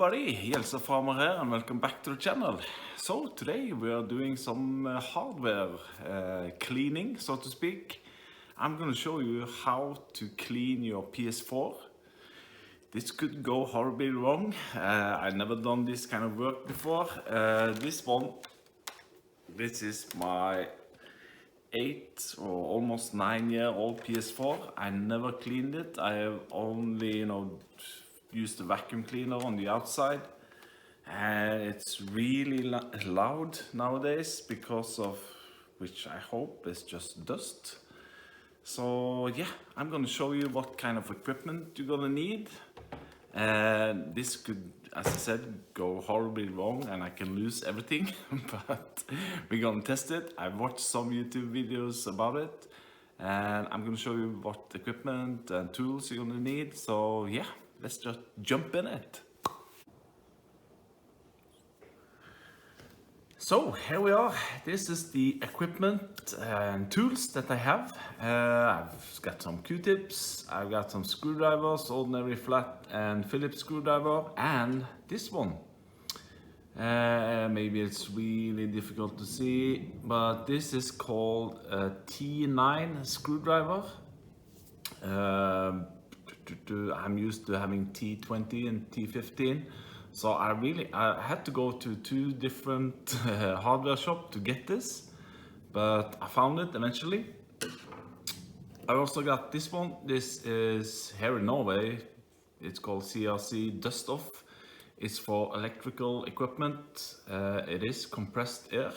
everybody, Jelsa Farmer here and welcome back to the channel. So today we are doing some hardware cleaning, so to speak. I'm going to show you how to clean your PS4. This could go horribly wrong. I've never done this kind of work before. This is my 8 or almost 9-year-old PS4. I never cleaned it. I have only, used the vacuum cleaner on the outside, and it's really loud nowadays because of which I hope is just dust. So yeah, I'm gonna show you what kind of equipment you're gonna need, and this could, as I said, go horribly wrong and I can lose everything. But we're gonna test it. I've watched some YouTube videos about it, and I'm gonna show you what equipment and tools you're gonna need. So yeah, let's just jump in it. So here we are. This is the equipment and tools that I have. I've got some Q-tips, I've got some screwdrivers, ordinary flat and Phillips screwdriver, and this one. Maybe it's really difficult to see, but this is called a T9 screwdriver. I'm used to having T20 and T15, so I had to go to 2 different hardware shops to get this, but I found it eventually. I also got this one. This is here in Norway. It's called CRC Dust Off. It's for electrical equipment. It is compressed air.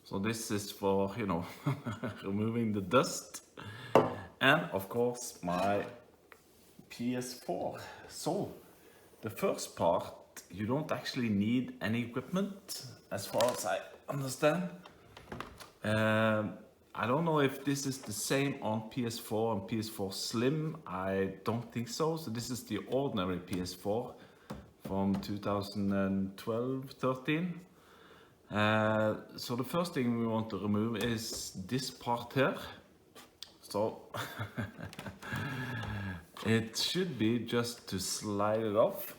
So this is for, removing the dust. And of course my PS4. So the first part, you don't actually need any equipment as far as I understand. I don't know if this is the same on PS4 and PS4 Slim. I don't think so. So this is the ordinary PS4 from 2012-13. So the first thing we want to remove is this part here. So it should be just to slide it off.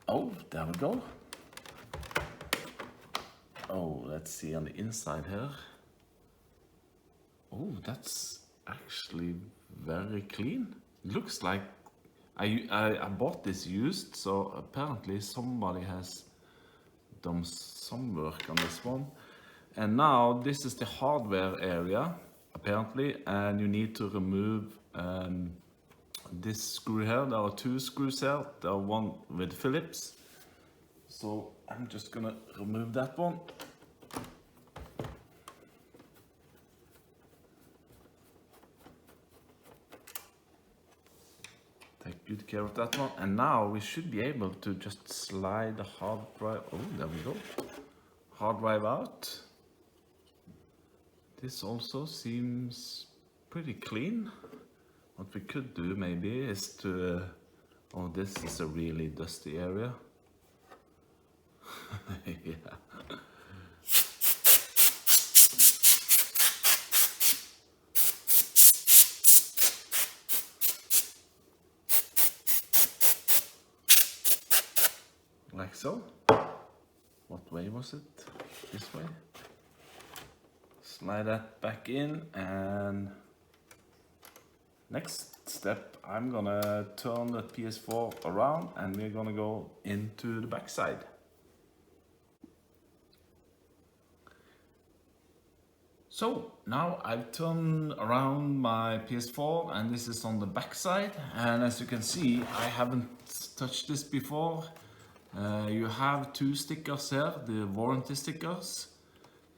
Oh, there we go. Oh, let's see on the inside here. Oh, that's actually very clean. Looks like I bought this used, so apparently somebody has done some work on this one. And now this is the hardware area, apparently, and you need to remove this screw here. There are 2 screws here. There are one with Phillips. So I'm just gonna remove that one. Take good care of that one. And now we should be able to just slide the hard drive. Oh, there we go. Hard drive out. This also seems pretty clean. What we could do maybe is to... oh, this is a really dusty area. Yeah. Like so. What way was it? This way. Slide that back in, and next step, I'm gonna turn the PS4 around and we're gonna go into the backside. So now I've turned around my PS4 and this is on the backside, and as you can see, I haven't touched this before. You have 2 stickers here, the warranty stickers.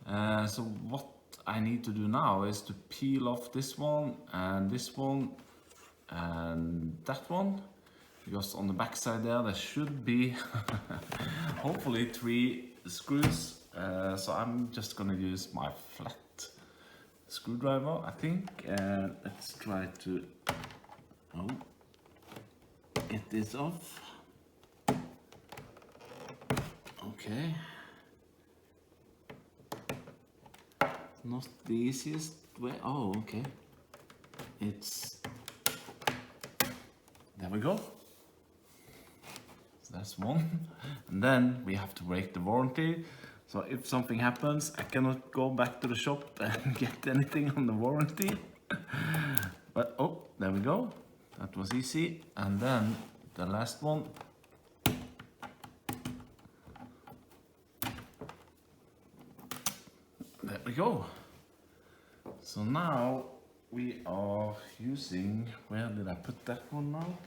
So what I need to do now is to peel off this one and that one, because on the back side there should be hopefully 3 screws. So I'm just gonna use my flat screwdriver, I think, and let's try to get this off. Okay. Not the easiest way. Oh, okay. There we go. that's one. And then we have to break the warranty. So if something happens, I cannot go back to the shop and get anything on the warranty. But oh, there we go. That was easy. And then the last one. There we go. So now we are using, where did I put that one now?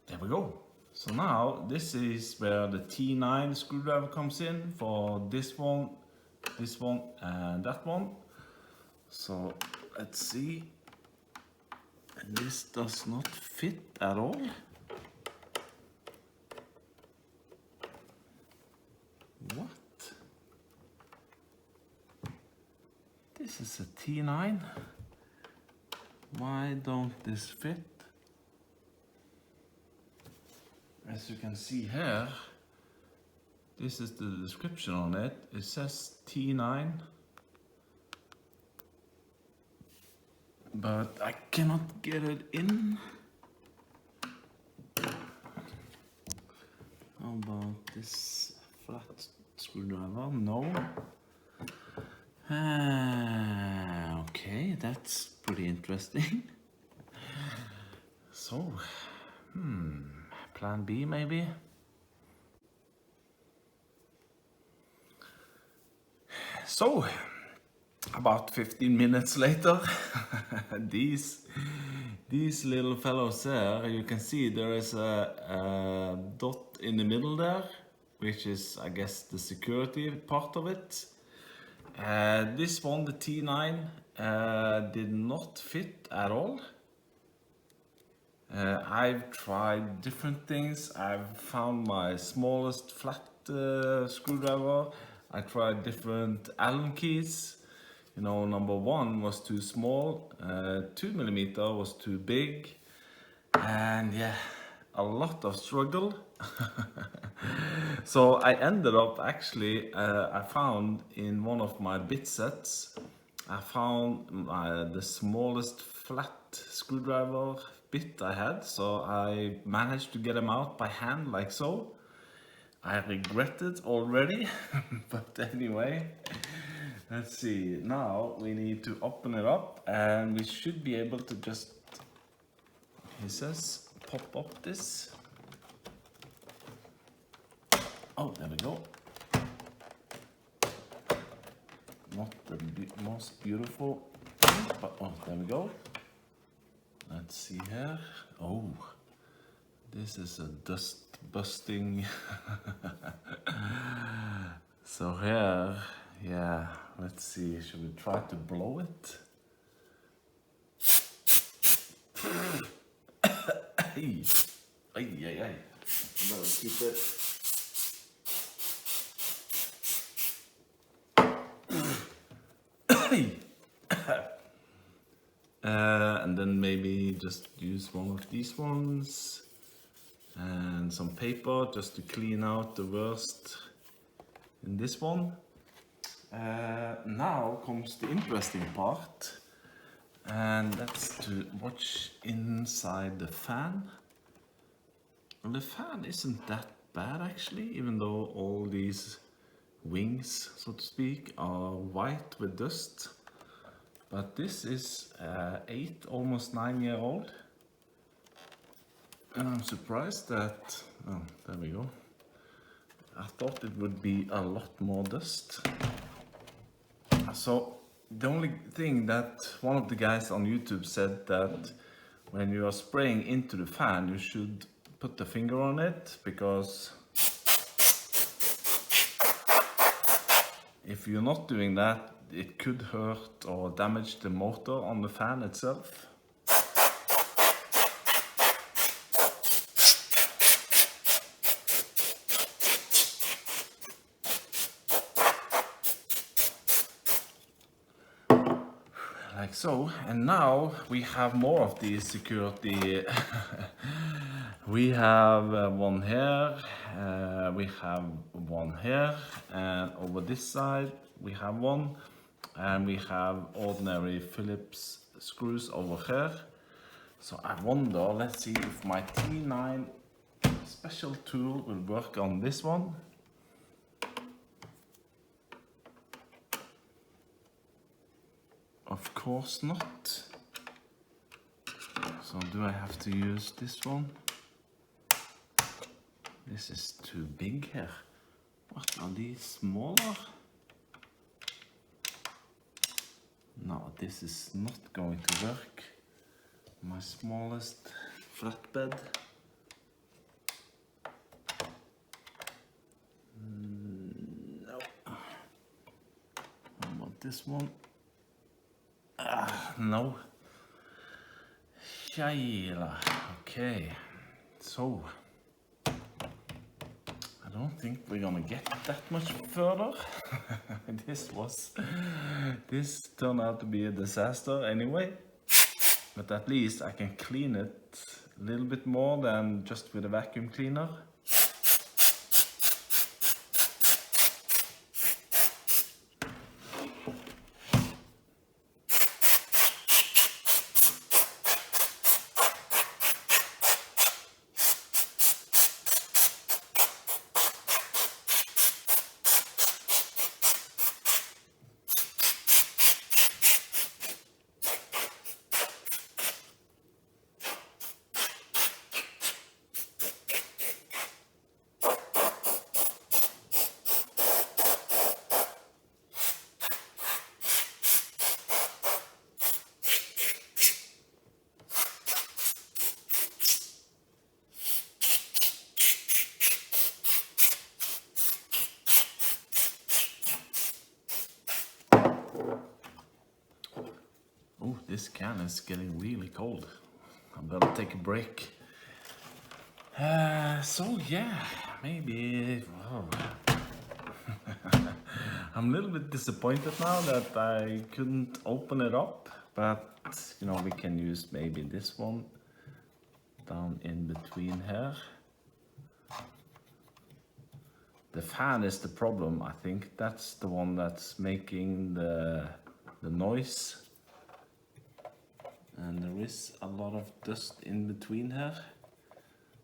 There we go. So now this is where the T9 screwdriver comes in for this one, and that one. So let's see. And this does not fit at all. What? This is a T9. Why don't this fit? As you can see here, this is the description on it. It says T9, but I cannot get it in. How about this flat screwdriver? No. Okay, that's pretty interesting. So, plan B maybe? So, about 15 minutes later, these little fellows there, you can see there is a dot in the middle there, which is, I guess, the security part of it. This one, the T9, did not fit at all. I've tried different things. I've found my smallest flat screwdriver. I tried different Allen keys. You know, number 1 was too small, 2mm was too big, and yeah, a lot of struggle. So I ended up actually, I found in one of my bit sets, I found the smallest flat screwdriver bit I had, so I managed to get them out by hand like so. I regret it already, but anyway, let's see. Now we need to open it up and we should be able to just, he says, pop up this. Oh, there we go. Not the most beautiful thing, but oh, there we go. Let's see here. Oh, this is a dust busting. So here, yeah, let's see, should we try to blow it? Ay, ay, ay, ay. Better keep it. And then maybe just use one of these ones and some paper just to clean out the worst in this one. Now comes the interesting part, and that's to watch inside the fan. Well, the fan isn't that bad actually, even though all these wings, so to speak, are white with dust. But this is 8, almost 9-year-old. And I'm surprised that, oh, there we go. I thought it would be a lot more dust. So the only thing that one of the guys on YouTube said that when you are spraying into the fan, you should put the finger on it, because if you're not doing that, it could hurt or damage the motor on the fan itself. Like so, and now we have more of these security. We have one here, we have one here, and over this side we have one, and we have ordinary Phillips screws over here. So I wonder, let's see if my T9 special tool will work on this one. Of course not. So do I have to use this one? This is too big here. What, are these smaller? No, this is not going to work. My smallest flatbed. No. How about this one? No. Shaila. Okay. So I don't think we're gonna get that much further. This turned out to be a disaster anyway. But at least I can clean it a little bit more than just with a vacuum cleaner. Oh, this can is getting really cold. I better take a break. So yeah, maybe. Whoa. I'm a little bit disappointed now that I couldn't open it up, but you know, we can use maybe this one down in between here. The fan is the problem. I think that's the one that's making the noise. And there is a lot of dust in between here.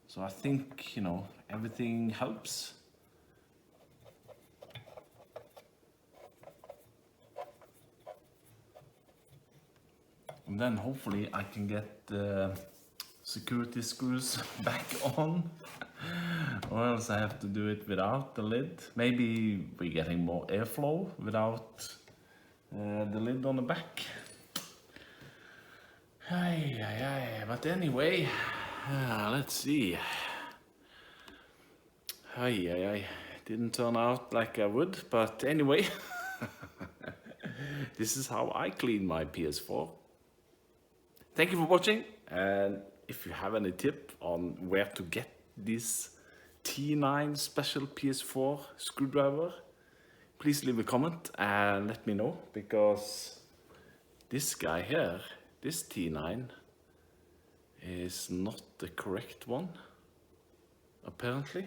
So I think, you know, everything helps. And then hopefully I can get the security screws back on. Or else I have to do it without the lid. Maybe we're getting more airflow without the lid on the back. But anyway, let's see. Didn't turn out like I would, but anyway, this is how I clean my PS4. Thank you for watching, and if you have any tip on where to get this T9 special PS4 screwdriver, please leave a comment and let me know, because this guy here, this T9, is not the correct one, apparently.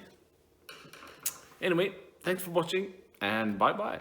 Anyway, thanks for watching, and bye bye.